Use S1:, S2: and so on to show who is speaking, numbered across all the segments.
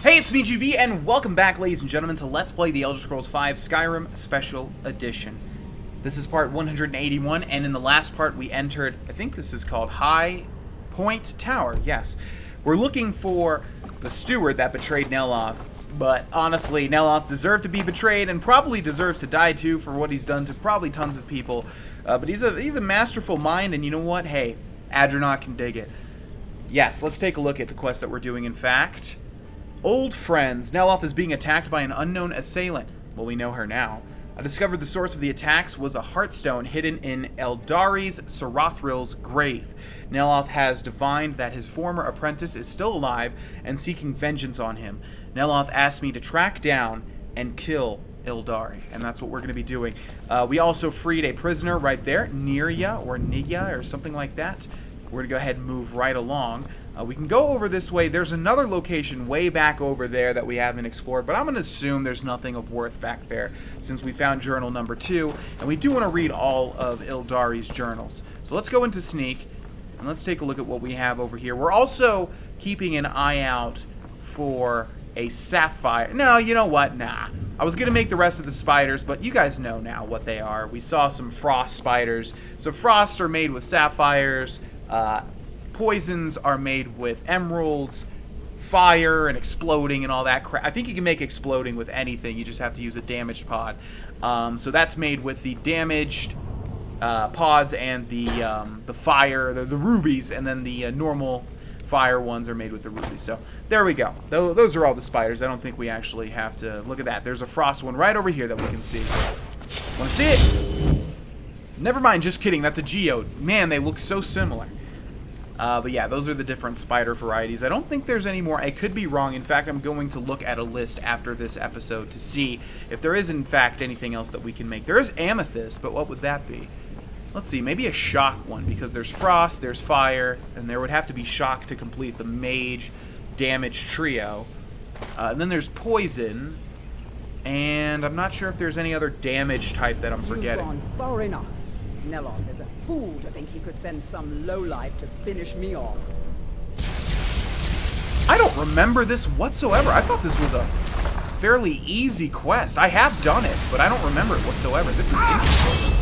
S1: Hey, it's me, GV, and welcome back, ladies and gentlemen, to Let's Play The Elder Scrolls V Skyrim Special Edition. This is part 181, and in the last part we entered, I think this is called High Point Tower, yes. We're looking for the steward that betrayed Neloth, but honestly, Neloth deserved to be betrayed and probably deserves to die too for what he's done to probably tons of people. But he's a masterful mind, and you know what? Hey, Adrenoch can dig it. Yes, let's take a look at the quest that we're doing, in fact. Old friends. Neloth is being attacked by an unknown assailant. Well, we know her now. I discovered the source of the attacks was a heartstone hidden in Eldari's Sarathril's grave. Neloth has divined that his former apprentice is still alive and seeking vengeance on him. Neloth asked me to track down and kill Eldari, and that's what we're going to be doing. We also freed a prisoner right there, Neria or Nia or something like that. We're going to go ahead and move right along. We can go over this way. There's another location way back over there that we haven't explored, but I'm going to assume there's nothing of worth back there since we found journal number 2, and we do want to read all of Eldari's journals. So let's go into Sneak, and let's take a look at what we have over here. We're also keeping an eye out for a sapphire. No, you know what? Nah. I was going to make the rest of the spiders, but you guys know now what they are. We saw some frost spiders. So frosts are made with sapphires. Poisons are made with emeralds, fire and exploding and all that crap. I think you can make exploding with anything. You just have to use a damaged pod. So that's made with the damaged pods and the fire, the rubies, and then the normal fire ones are made with the rubies. So there we go. Those are all the spiders. I don't think we actually have to look at that. There's a frost one right over here that we can see. Want to see it? Never mind, just kidding. That's a geode. Man, they look so similar. But yeah, those are the different spider varieties. I don't think there's any more. I could be wrong. In fact, I'm going to look at a list after this episode to see if there is, in fact, anything else that we can make. There is amethyst, but what would that be? Let's see. Maybe a shock one, because there's frost, there's fire, and there would have to be shock to complete the mage damage trio. And then there's poison, and I'm not sure if there's any other damage type that I'm forgetting.
S2: You've gone far enough. Neloth is a fool to think he could send some lowlife to finish me off.
S1: I don't remember this whatsoever. I thought this was a fairly easy quest. I have done it, but I don't remember it whatsoever. This is interesting.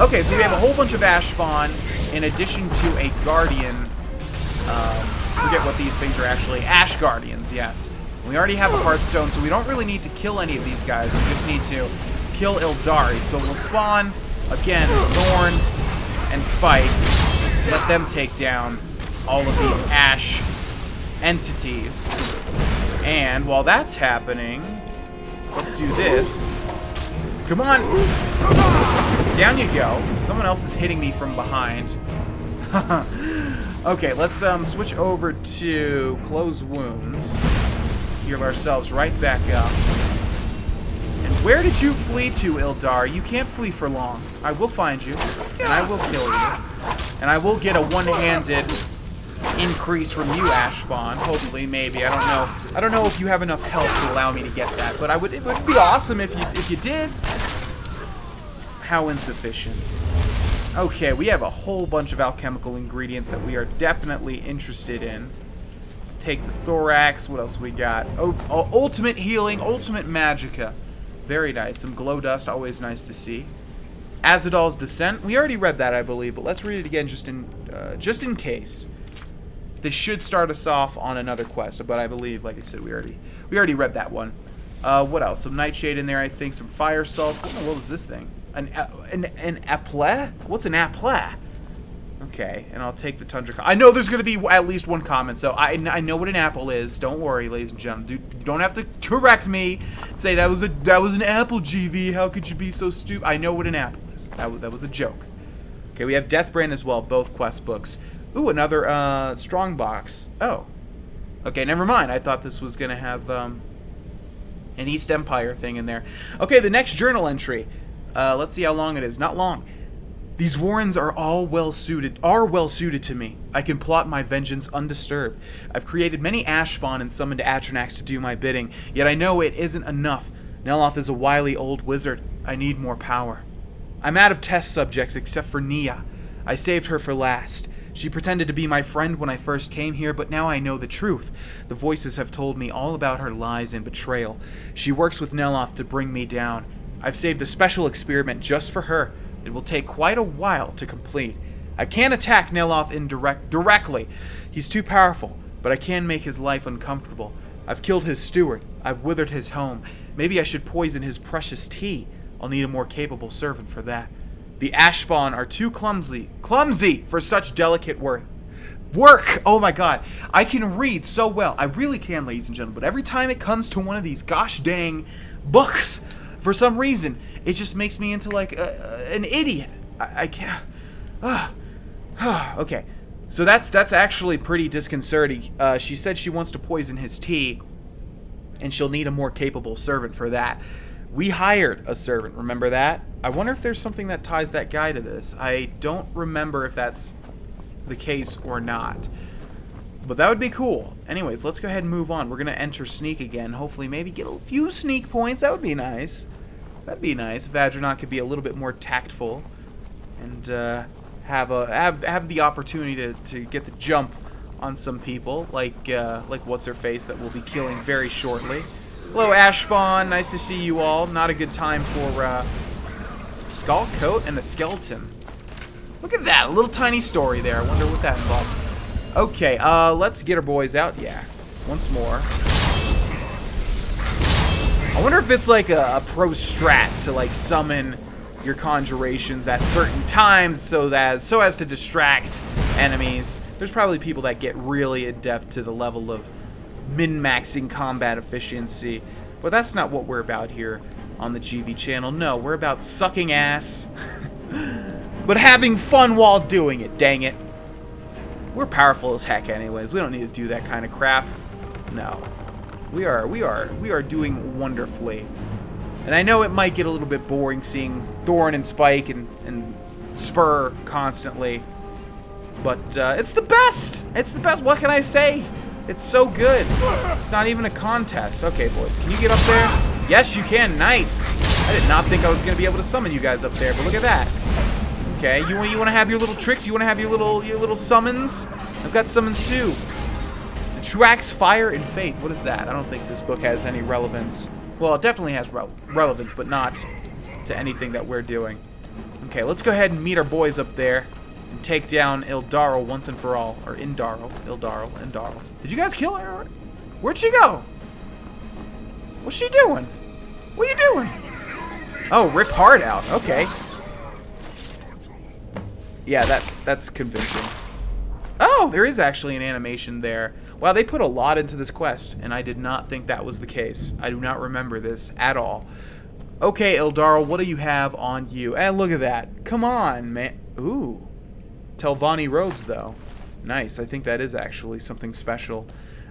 S1: Okay, so we have a whole bunch of ash spawn in addition to a guardian. Forget what these things are actually. Ash guardians, yes. We already have a heartstone, so we don't really need to kill any of these guys. We just need to kill Eldari. So we'll spawn, again, Thorn and Spike. Let them take down all of these ash entities. And while that's happening, let's do this. Come on! Down you go. Someone else is hitting me from behind. Okay, let's switch over to Close Wounds. Heal ourselves right back up. And where did you flee to, Eldar? You can't flee for long. I will find you, and I will kill you. And I will get a one-handed increase from you, Ash Spawn. Hopefully, maybe. I don't know. I don't know if you have enough health to allow me to get that, but it would be awesome if you did. How insufficient. Okay, we have a whole bunch of alchemical ingredients that we are definitely interested in. Let's take the thorax. What else we got? Oh, ultimate healing, ultimate magicka. Very nice. Some glow dust, always nice to see. Azadal's Descent. We already read that, I believe, but let's read it again just in case. This should start us off on another quest, but I believe, like I said, we already read that one. What else? Some nightshade in there, I think. Some fire salts. What in the world is this thing? An apple? What's an apple? Okay, and I'll take the tundra. I know there's going to be at least one comment, so I know what an apple is. Don't worry, ladies and gentlemen. You don't have to correct me. Say that was an apple, GV. How could you be so stupid? I know what an apple is. That was a joke. Okay, we have Deathbrand as well, both quest books. Ooh, another strong box. Oh. Okay, never mind. I thought this was going to have an East Empire thing in there. Okay, the next journal entry. Let's see how long it is. Not long. These warrens are well suited to me. I can plot my vengeance undisturbed. I've created many ash spawn and summoned Adrenoch to do my bidding, yet I know it isn't enough. Neloth is a wily old wizard. I need more power. I'm out of test subjects except for Nia. I saved her for last. She pretended to be my friend when I first came here, but now I know the truth. The voices have told me all about her lies and betrayal. She works with Neloth to bring me down. I've saved a special experiment just for her. It will take quite a while to complete. I can't attack Neloth directly. He's too powerful, but I can make his life uncomfortable. I've killed his steward. I've withered his home. Maybe I should poison his precious tea. I'll need a more capable servant for that. The Ashspawn are too clumsy for such delicate work. Oh my god. I can read so well. I really can, ladies and gentlemen. But every time it comes to one of these gosh dang books, for some reason, it just makes me into like an idiot. I can't. Okay. So that's actually pretty disconcerting. She said she wants to poison his tea, and she'll need a more capable servant for that. We hired a servant, remember that? I wonder if there's something that ties that guy to this. I don't remember if that's the case or not. But that would be cool. Anyways, let's go ahead and move on. We're going to enter sneak again. Hopefully maybe get a few sneak points. That would be nice. That'd be nice if Adrenoch could be a little bit more tactful and have the opportunity to get the jump on some people, like what's-her-face that we'll be killing very shortly. Hello, Ashspawn. Nice to see you all. Not a good time for skull coat and a skeleton. Look at that, a little tiny story there. I wonder what that involved. Okay, let's get our boys out. Yeah, once more. I wonder if it's like a pro strat to like summon your conjurations at certain times so as to distract enemies. There's probably people that get really adept to the level of min-maxing combat efficiency, but that's not what we're about here on the GV channel. No, we're about sucking ass, but having fun while doing it. Dang it, we're powerful as heck, anyways. We don't need to do that kind of crap. No, we are doing wonderfully. And I know it might get a little bit boring seeing Thorn and Spike and Spur constantly, but it's the best. It's the best. What can I say? It's so good. It's not even a contest. Okay, boys, can you get up there? Yes, you can. Nice. I did not think I was going to be able to summon you guys up there, but look at that. Okay, you want to have your little tricks? You want to have your little summons? I've got summons too. Attracts fire and faith. What is that? I don't think this book has any relevance. Well, it definitely has relevance, but not to anything that we're doing. Okay, let's go ahead and meet our boys up there and take down Ildarl once and for all. Or Ildarl. Did you guys kill her? Where'd she go? What's she doing? What are you doing? Oh, rip heart out. Okay. Yeah, that's convincing. Oh, there is actually an animation there. Wow, they put a lot into this quest, and I did not think that was the case. I do not remember this at all. Okay, Ildarl, what do you have on you? And look at that. Come on, man. Ooh. Telvanni robes, though. Nice. I think that is actually something special.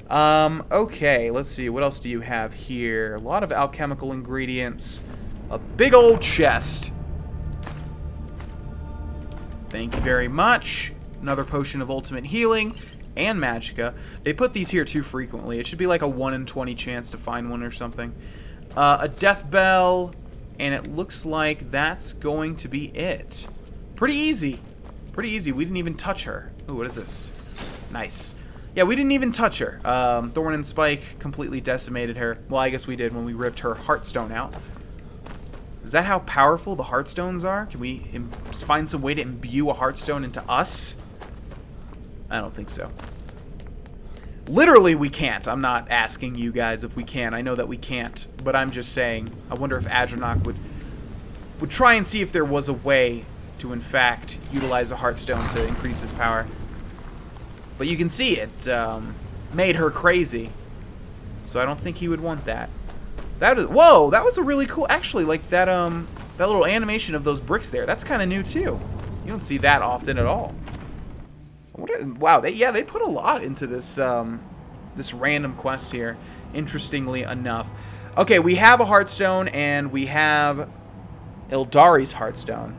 S1: Okay, let's see. What else do you have here? A lot of alchemical ingredients. A big old chest. Thank you very much. Another potion of ultimate healing and magicka. They put these here too frequently. It should be like a 1 in 20 chance to find one or something. A death bell, and it looks like that's going to be it. Pretty easy. Pretty easy. We didn't even touch her. Ooh, what is this? Nice. Yeah, we didn't even touch her. Thorn and Spike completely decimated her. Well, I guess we did when we ripped her heartstone out. Is that how powerful the heartstones are? Can we find some way to imbue a heartstone into us? I don't think so. Literally, we can't. I'm not asking you guys if we can. I know that we can't, but I'm just saying. I wonder if Adrenoch would try and see if there was a way to, in fact, utilize a heartstone to increase his power. But you can see it made her crazy, so I don't think he would want that. Whoa, that was a really cool. Actually, like that little animation of those bricks there. That's kind of new too. You don't see that often at all. Wow, they put a lot into this this random quest here, interestingly enough. Okay, we have a heartstone, and we have Ildari's heartstone,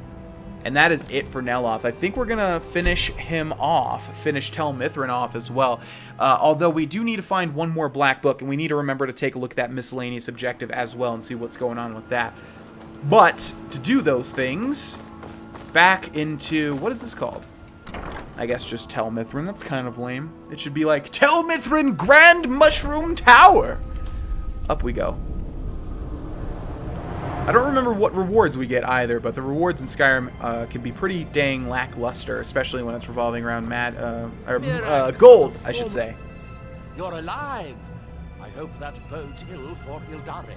S1: and that is it for Neloth. I think we're gonna finish him off, finish Tel Mithrin off as well. Although we do need to find one more black book, and we need to remember to take a look at that miscellaneous objective as well and see what's going on with that. But to do those things, back into, what is this called? I guess just Tel Mithrin. That's kind of lame. It should be like, Tel Mithrin Grand Mushroom Tower! Up we go. I don't remember what rewards we get either, but the rewards in Skyrim can be pretty dang lackluster, especially when it's revolving around gold, I should say.
S3: You're alive. I hope that bodes ill for Ildare.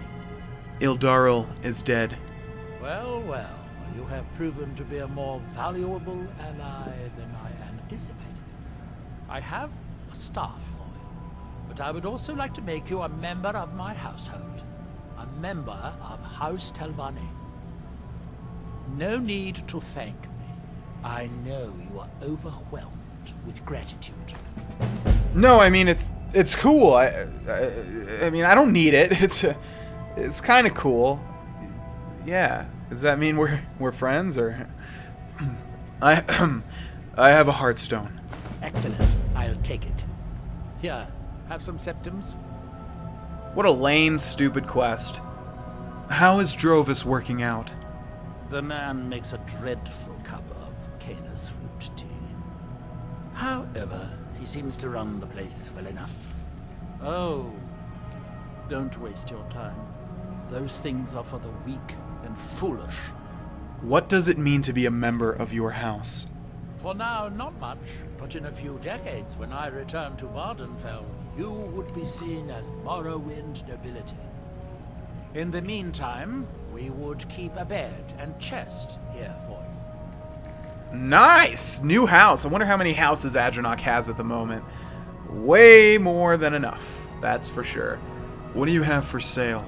S1: Ildaril is dead.
S3: Well, well, you have proven to be a more valuable ally than I anticipated. I have a staff for you, but I would also like to make you a member of my household. A member of House Telvanni. No need to thank me. I know you are overwhelmed with gratitude.
S1: No, I mean it's cool. I mean I don't need it. It's kind of cool. Yeah. Does that mean we're friends or? I have a heartstone.
S3: Excellent. I'll take it. Here, have some septums.
S1: What a lame, stupid quest. How is Drovis working out?
S3: The man makes a dreadful cup of Canis root tea. However, he seems to run the place well enough. Oh, don't waste your time. Those things are for the weak and foolish.
S1: What does it mean to be a member of your house?
S3: For now, not much, but in a few decades, when I return to Vardenfell, you would be seen as Morrowind nobility. In the meantime, we would keep a bed and chest here for you.
S1: Nice! New house. I wonder how many houses Adrenoch has at the moment. Way more than enough, that's for sure. What do you have for sale?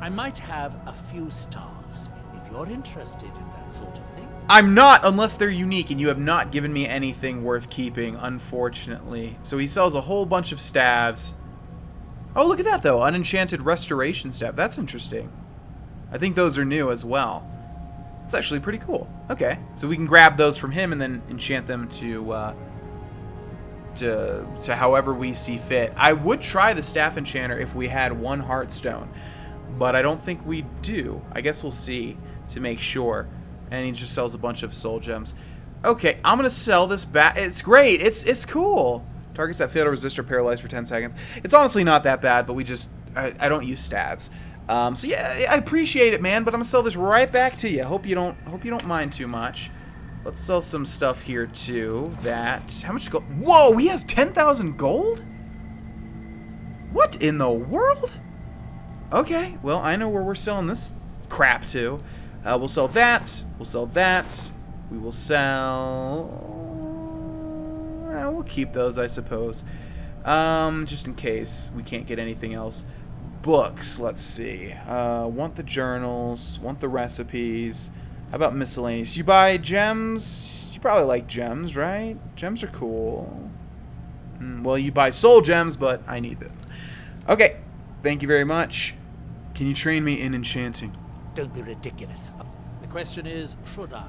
S3: I might have a few staffs, if you're interested in that sort of thing.
S1: I'm not, unless they're unique, and you have not given me anything worth keeping, unfortunately. So he sells a whole bunch of staves. Oh, look at that, though. Unenchanted Restoration Staff. That's interesting. I think those are new as well. It's actually pretty cool. Okay, so we can grab those from him and then enchant them to however we see fit. I would try the Staff Enchanter if we had one Heartstone, but I don't think we do. I guess we'll see to make sure. And he just sells a bunch of soul gems. Okay, I'm gonna sell this back. It's great. It's cool. Targets that fail to resist are paralyzed for 10 seconds. It's honestly not that bad, but we just I don't use stabs. So yeah, I appreciate it, man. But I'm gonna sell this right back to you. Hope you don't mind too much. Let's sell some stuff here too. How much gold? Whoa, he has 10,000 gold. What in the world? Okay, well I know where we're selling this crap to. We'll sell that. We'll sell that. We will sell. We'll keep those, I suppose. Just in case we can't get anything else. Books. Let's see. Want the journals. Want the recipes. How about miscellaneous? You buy gems. You probably like gems, right? Gems are cool. Well, you buy soul gems, but I need them. Okay. Thank you very much. Can you train me in enchanting?
S3: Don't be ridiculous. The question is, should I?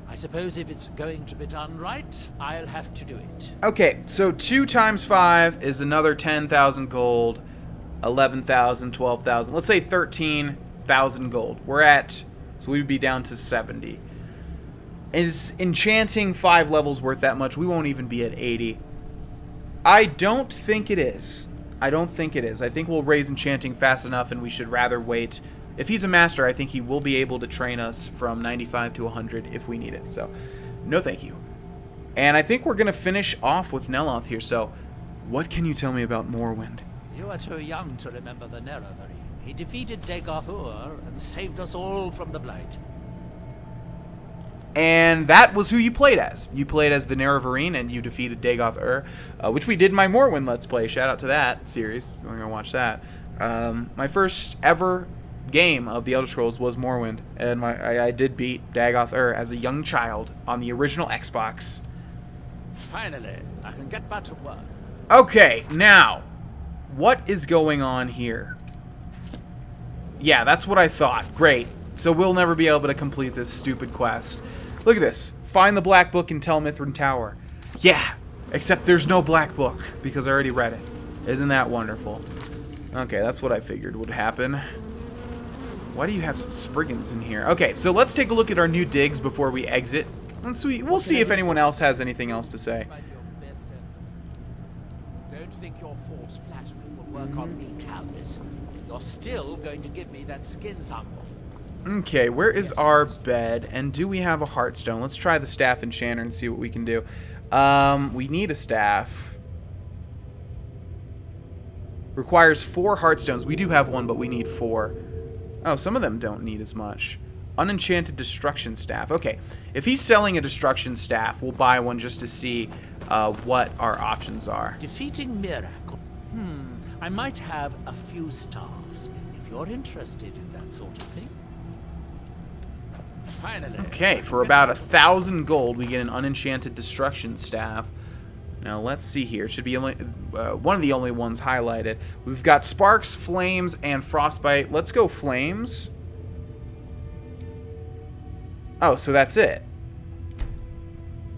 S3: I suppose if it's going to be done right, I'll have to do it. Okay,
S1: so 2 times 5 is another 10,000 gold, 11,000, 12,000. Let's say 13,000 gold. We're at, so we'd be down to 70. Is enchanting 5 levels worth that much? We won't even be at 80. I don't think it is. I think we'll raise enchanting fast enough, and we should rather wait. If he's a master, I think he will be able to train us from 95 to 100 if we need it. So, no thank you. And I think we're going to finish off with Neloth here. So, what can you tell me about Morrowind?
S3: You are too young to remember the Neloth. He defeated Dagoth and saved us all from the Blight.
S1: And that was who you played as. You played as the Nerevarine, and you defeated Dagoth, which we did in my Morrowind Let's Play. Shout out to that series. We're going to watch that. My first ever game of the Elder Scrolls was Morrowind, and I did beat Dagoth as a young child on the original Xbox.
S3: Finally, I can get back to work.
S1: Okay, now, what is going on here? Yeah, that's what I thought. Great. So we'll never be able to complete this stupid quest. Look at this. Find the Black Book in Tel Mithrin Tower. Yeah, except there's no Black Book, because I already read it. Isn't that wonderful? Okay, that's what I figured would happen. Why do you have some Spriggans in here? Okay, so let's take a look at our new digs before we exit. We'll see if anyone else has anything else to say.
S3: Don't think your forced flattery will work on me, Talbis. You're still going to give me that skin sample.
S1: Okay, where is our bed? And do we have a heartstone? Let's try the staff enchanter and see what we can do. We need a staff. Requires 4 heartstones. We do have one, but we need 4. Oh, some of them don't need as much. Unenchanted destruction staff. Okay, if he's selling a destruction staff, we'll buy one just to see what our options are.
S3: Defeating Miracle. I might have a few staffs if you're interested in that sort of thing. Finally.
S1: Okay, for about 1,000 gold, we get an unenchanted destruction staff. Now let's see here. It should be only one of the only ones highlighted. We've got sparks, flames, and frostbite. Let's go flames. Oh, so that's it.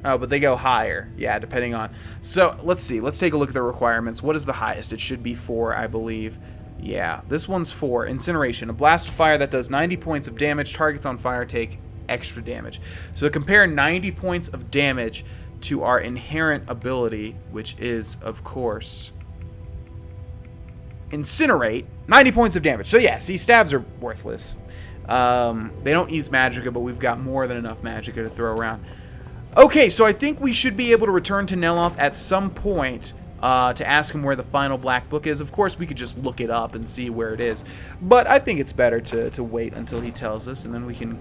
S1: Oh, but they go higher. Yeah, depending on. So let's see. Let's take a look at the requirements. What is the highest? It should be 4, I believe. Yeah, this one's 4. Incineration. A blast of fire that does 90 points of damage. Targets on fire take extra damage. So compare 90 points of damage to our inherent ability, which is, of course, Incinerate. 90 points of damage. So yeah, see, stabs are worthless. They don't use magicka, but we've got more than enough magicka to throw around. Okay, so I think we should be able to return to Neloth at some point to ask him where the final black book is. Of course, we could just look it up and see where it is. But I think it's better to wait until he tells us, and then we can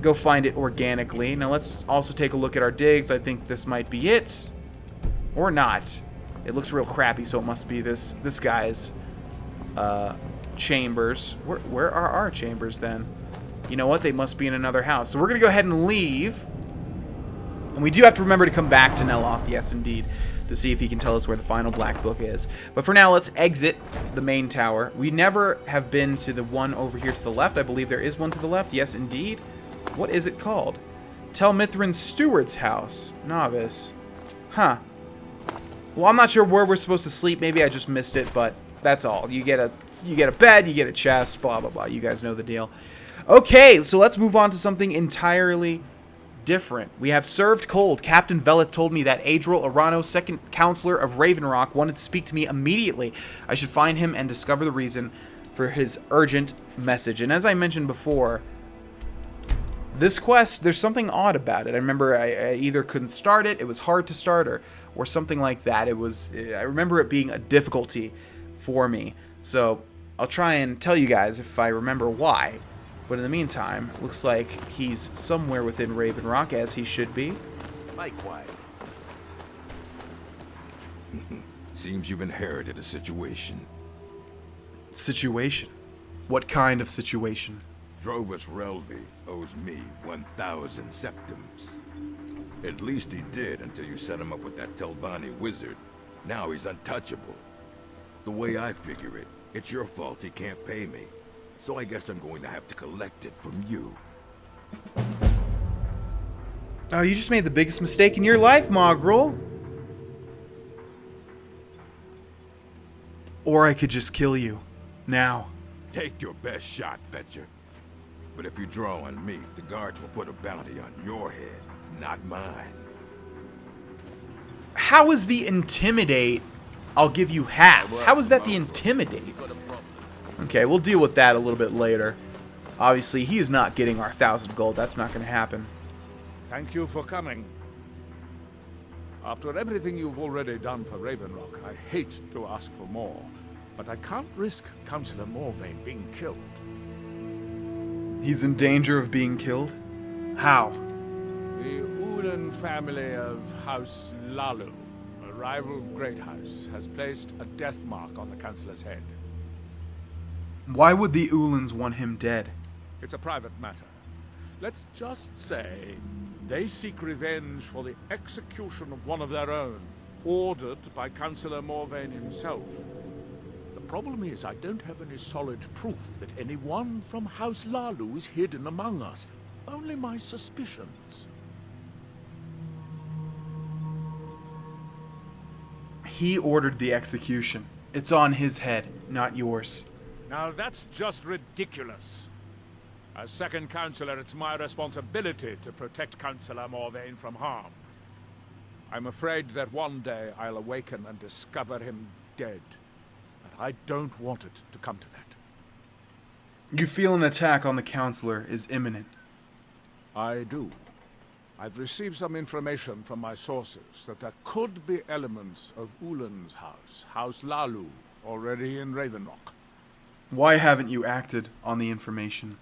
S1: go find it organically. Now, let's also take a look at our digs. I think this might be it. Or not. It looks real crappy, so it must be this guy's chambers. Where are our chambers, then? You know what? They must be in another house. So we're going to go ahead and leave. And we do have to remember to come back to Neloth, yes indeed, to see if he can tell us where the final black book is. But for now, let's exit the main tower. We never have been to the one over here to the left. I believe there is one to the left. Yes, indeed. What is it called? Tel Mithrin's steward's house. Novice. Huh. Well, I'm not sure where we're supposed to sleep. Maybe I just missed it, but that's all. You get a bed, you get a chest, blah, blah, blah. You guys know the deal. Okay, so let's move on to something entirely different. We have served cold. Captain Veleth told me that Adril Arano, second counselor of Ravenrock, wanted to speak to me immediately. I should find him and discover the reason for his urgent message. And as I mentioned before, this quest, there's something odd about it. I remember I either couldn't start it, it was hard to start, or something like that. I remember it being a difficulty for me. So I'll try and tell you guys if I remember why. But in the meantime, looks like he's somewhere within Ravenrock, as he should be.
S4: Likewise. Seems you've inherited a situation.
S1: Situation? What kind of situation?
S4: Drovus Relvi owes me 1,000 septims. At least he did until you set him up with that Telvanni wizard. Now he's untouchable. The way I figure it, it's your fault he can't pay me. So I guess I'm going to have to collect it from you.
S1: Oh, you just made the biggest mistake in your life, Mogrel. Or I could just kill you. Now.
S4: Take your best shot, Fetcher. But if you draw on me, the guards will put a bounty on your head, not mine.
S1: How is the intimidate? I'll give you half. How is that the intimidate? Okay, we'll deal with that a little bit later. Obviously, he is not getting our 1,000 gold. That's not going to happen.
S5: Thank you for coming. After everything you've already done for Ravenrock, I hate to ask for more, but I can't risk Councillor Morvain being killed.
S1: He's in danger of being killed? How?
S5: The Ulan family of House Lalu, a rival great house, has placed a death mark on the Councillor's head.
S1: Why would the Ulans want him dead?
S5: It's a private matter. Let's just say they seek revenge for the execution of one of their own, ordered by Councillor Morvain himself. The problem is I don't have any solid proof that anyone from House Lalu is hidden among us. Only my suspicions.
S1: He ordered the execution. It's on his head, not yours.
S5: Now that's just ridiculous. As second counselor, it's my responsibility to protect Councillor Morvain from harm. I'm afraid that one day I'll awaken and discover him dead. But I don't want it to come to that.
S1: You feel an attack on the counselor is imminent.
S5: I do. I've received some information from my sources that there could be elements of Ulan's house, House Lalu, already in Adrenoch.
S1: Why haven't you acted on the information?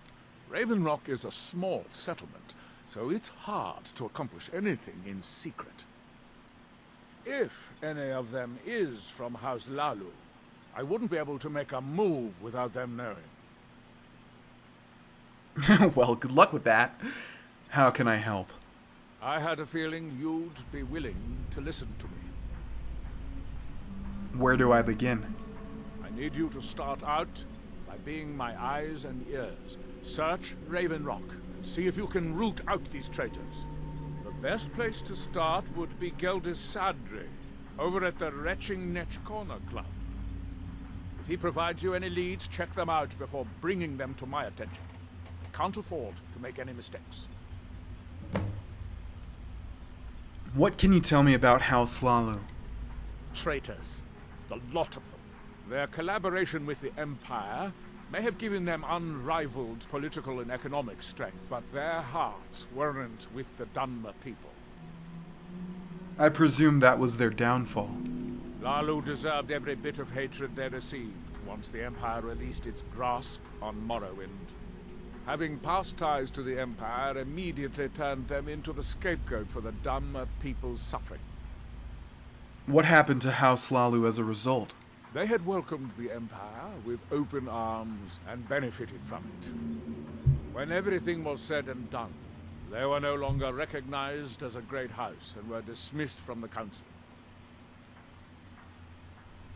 S5: Adrenoch is a small settlement, so it's hard to accomplish anything in secret. If any of them is from House Lalu, I wouldn't be able to make a move without them knowing.
S1: Well, good luck with that. How can I help?
S5: I had a feeling you'd be willing to listen to me.
S1: Where do I begin?
S5: I need you to start out by being my eyes and ears. Search Adrenoch and see if you can root out these traitors. The best place to start would be Geldis Sadri, over at the Retching Nech Corner Club. If he provides you any leads, check them out before bringing them to my attention. I can't afford to make any mistakes.
S1: What can you tell me about House Lalu?
S5: Traitors. The lot of them. Their collaboration with the Empire may have given them unrivaled political and economic strength, but their hearts weren't with the Dunmer people.
S1: I presume that was their downfall.
S5: Lalu deserved every bit of hatred they received once the Empire released its grasp on Morrowind. Having past ties to the Empire immediately turned them into the scapegoat for the Dunmer people's suffering.
S1: What happened to House Lalu as a result?
S5: They had welcomed the Empire with open arms and benefited from it. When everything was said and done, they were no longer recognized as a great house and were dismissed from the council.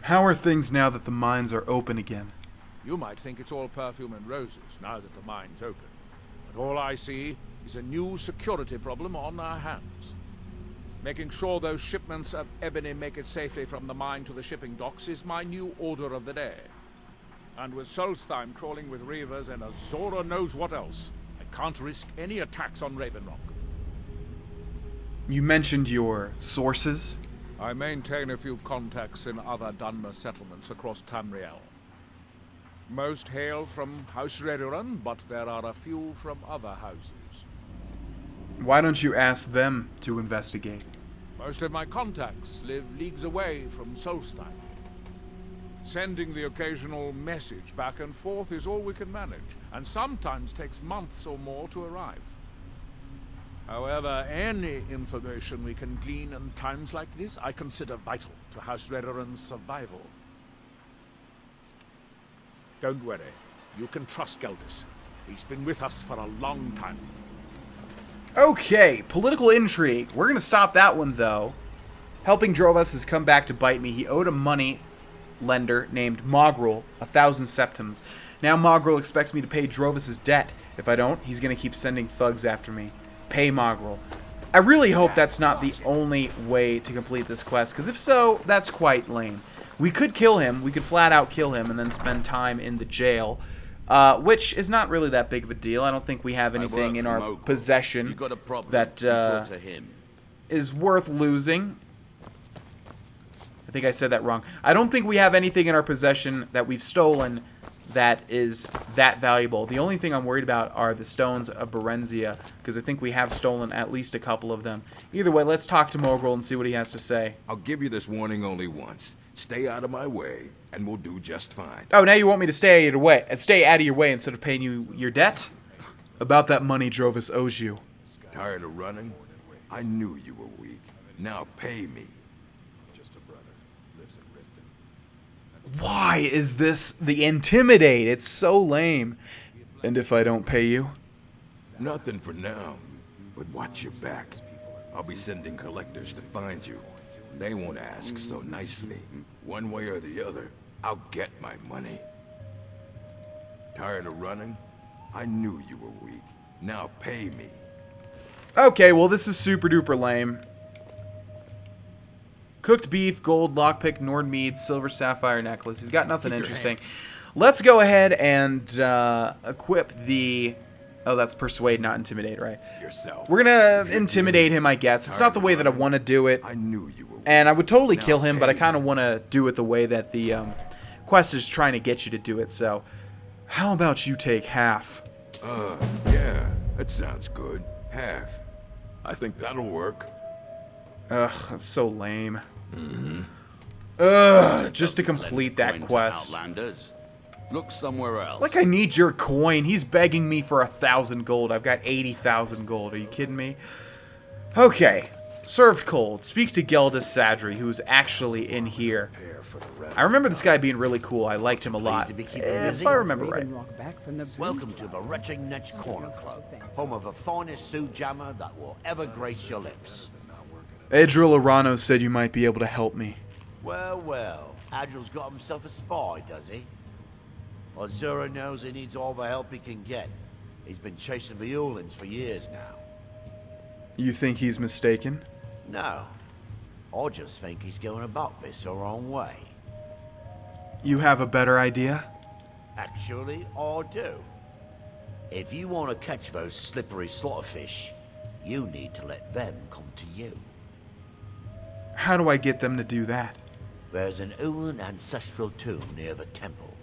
S1: How are things now that the mines are open again?
S5: You might think it's all perfume and roses now that the mine's open. But all I see is a new security problem on our hands. Making sure those shipments of ebony make it safely from the mine to the shipping docks is my new order of the day. And with Solstheim crawling with reavers and Azora knows what else, I can't risk any attacks on Adrenoch.
S1: You mentioned your sources?
S5: I maintain a few contacts in other Dunmer settlements across Tamriel. Most hail from House Redoran, but there are a few from other houses.
S1: Why don't you ask them to investigate?
S5: Most of my contacts live leagues away from Solstheim. Sending the occasional message back and forth is all we can manage, and sometimes takes months or more to arrive. However, any information we can glean in times like this, I consider vital to House Redoran's survival. Don't worry. You can trust Geldis. He's been with us for a long time.
S1: Okay, political intrigue. We're going to stop that one, though. Helping Drovas has come back to bite me. He owed a money lender named Mogrul 1,000 septums. Now Mogrul expects me to pay Drovas' debt. If I don't, he's going to keep sending thugs after me. Pay Mogrul. I really hope that's not the only way to complete this quest, because if so, that's quite lame. We could kill him. We could flat out kill him and then spend time in the jail. Which is not really that big of a deal. I don't think we have anything in our possession that is worth losing. I think I said that wrong. I don't think we have anything in our possession that we've stolen that is that valuable. The only thing I'm worried about are the stones of Berenzia, because I think we have stolen at least a couple of them. Either way, let's talk to Mogrul and see what he has to say.
S4: I'll give you this warning only once. Stay out of my way, and we'll do just fine.
S1: Oh, now you want me to stay out of your way instead of paying you your debt? About that money Drovas owes you.
S4: Tired of running? I knew you were weak. Now pay me.
S1: Why is this the Intimidate? It's so lame. And if I don't pay you?
S4: Nothing for now, but watch your back. I'll be sending collectors to find you. They won't ask so nicely. One way or the other, I'll get my money. Tired of running? I knew you were weak. Now pay me.
S1: Okay, well this is super duper lame. Cooked beef, gold, lockpick, Nordmead, silver sapphire necklace. He's got nothing interesting. Let's go ahead and equip the Oh, that's persuade, not intimidate, right?
S4: Yourself.
S1: We're gonna intimidate him, I guess. It's not the way that I want to do it.
S4: I knew you were.
S1: And I would totally kill him, but I kind of want to do it the way that the quest is trying to get you to do it. So, how about you take half?
S4: Yeah, that sounds good. Half. I think that'll work.
S1: Ugh, that's so lame. Ugh, just to complete that quest.
S6: Outlanders. Look somewhere else.
S1: Like, I need your coin. He's begging me for 1,000 gold. I've got 80,000 gold. Are you kidding me? Okay. Served cold. Speak to Geldis Sadri, who's actually in here. I remember this guy being really cool. I liked him a lot. If I remember right.
S2: Ravenrock back from the
S6: Welcome
S2: breach.
S6: to the Retching Netch Corner Club, home of the finest Sioux jammer that will ever grace your lips.
S1: Adrenoch said you might be able to help me.
S6: Well, well, Adril's got himself a spy, does he? Well, Zura knows he needs all the help he can get. He's been chasing the Ulins for years now.
S1: You think he's mistaken?
S6: No, I just think he's going about this the wrong way.
S1: You have a better idea?
S6: Actually, I do. If you want to catch those slippery slaughterfish, you need to let them come to you.
S1: How do I get them to do that?
S6: There's an Ulin ancestral tomb near the temple.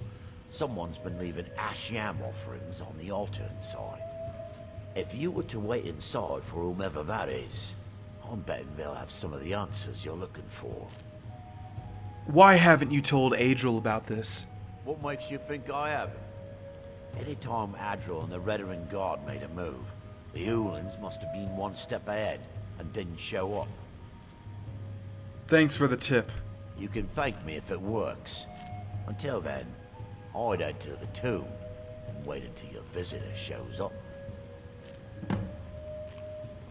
S6: Someone's been leaving ash yam offerings on the altar inside. If you were to wait inside for whomever that is, I'm betting they'll have some of the answers you're looking for.
S1: Why haven't you told Adril about this?
S6: What makes you think I haven't? Anytime Adril and the Redarin Guard made a move, the Ulins must have been one step ahead and didn't show up.
S1: Thanks for the tip.
S6: You can thank me if it works. Until then, I'd head to the tomb and wait until your visitor shows up.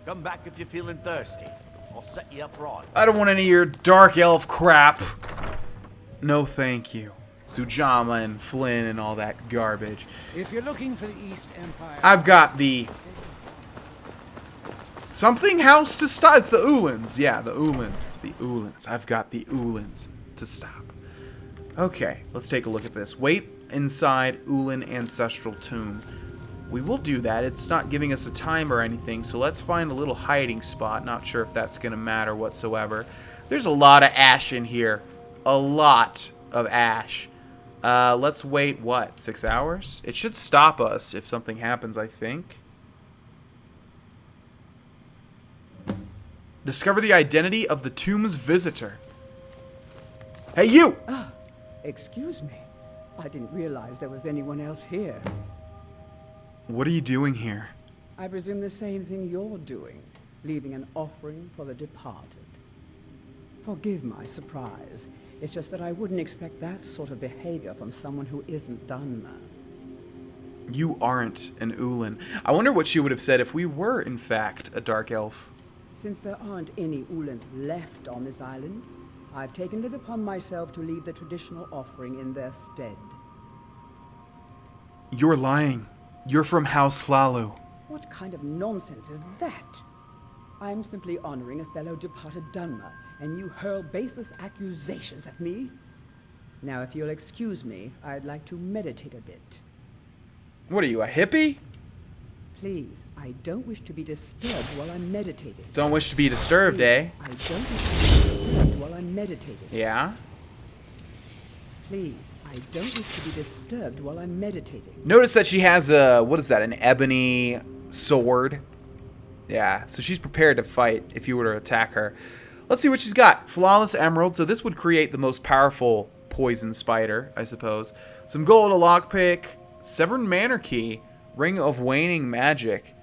S6: Come back if you're feeling thirsty. I'll set you up right.
S1: I don't want any of your dark elf crap. No thank you. Sujama and Flynn and all that garbage.
S2: If you're looking for the East Empire,
S1: I've got the something house to stop. It's the Ulins. Yeah, the Ulins. The Ulins. I've got the Ulins to stop. Okay, let's take a look at this. Wait inside Ulin Ancestral Tomb. We will do that. It's not giving us a time or anything, so let's find a little hiding spot. Not sure if that's going to matter whatsoever. There's a lot of ash in here. A lot of ash. Let's wait, what, 6 hours? It should stop us if something happens, I think. Discover the identity of the tomb's visitor. Hey, you!
S2: excuse me. I didn't realize there was anyone else here.
S1: What are you doing here?
S2: I presume the same thing you're doing, leaving an offering for the departed. Forgive my surprise. It's just that I wouldn't expect that sort of behavior from someone who isn't Dunmer.
S1: You aren't an Ulin. I wonder what she would have said if we were, in fact, a dark elf.
S2: Since there aren't any Ulins left on this island, I've taken it upon myself to leave the traditional offering in their stead.
S1: You're lying. You're from House Hlalu.
S2: What kind of nonsense is that? I'm simply honoring a fellow departed Dunmer, and you hurl baseless accusations at me? Now, if you'll excuse me, I'd like to meditate a bit.
S1: What are you, a hippie?
S2: Please, I don't wish to be disturbed while I'm meditating.
S1: Don't wish to be disturbed, eh?
S2: I don't wish to be disturbed while I'm meditating.
S1: Yeah?
S2: Please, I don't wish to be disturbed while I'm meditating.
S1: Notice that she has a, what is that, an ebony sword? Yeah, so she's prepared to fight if you were to attack her. Let's see what she's got. Flawless Emerald, so this would create the most powerful poison spider, I suppose. Some gold, a lockpick, Severn Manor Key, Ring of Waning Magic.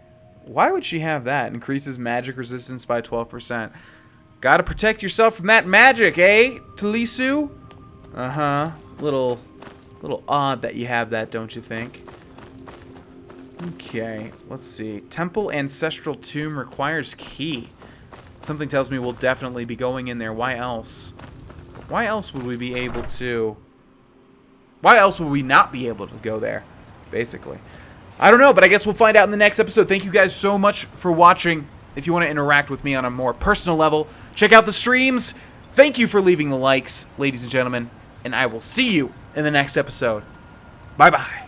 S1: Why would she have that? Increases magic resistance by 12%. Gotta protect yourself from that magic, eh, Talisu? Uh-huh. Little odd that you have that, don't you think? Okay, let's see. Temple Ancestral Tomb requires key. Something tells me we'll definitely be going in there. Why else? Why else would we be able to... Why else would we not be able to go there, basically? I don't know, but I guess we'll find out in the next episode. Thank you guys so much for watching. If you want to interact with me on a more personal level, check out the streams. Thank you for leaving the likes, ladies and gentlemen, and I will see you in the next episode. Bye-bye.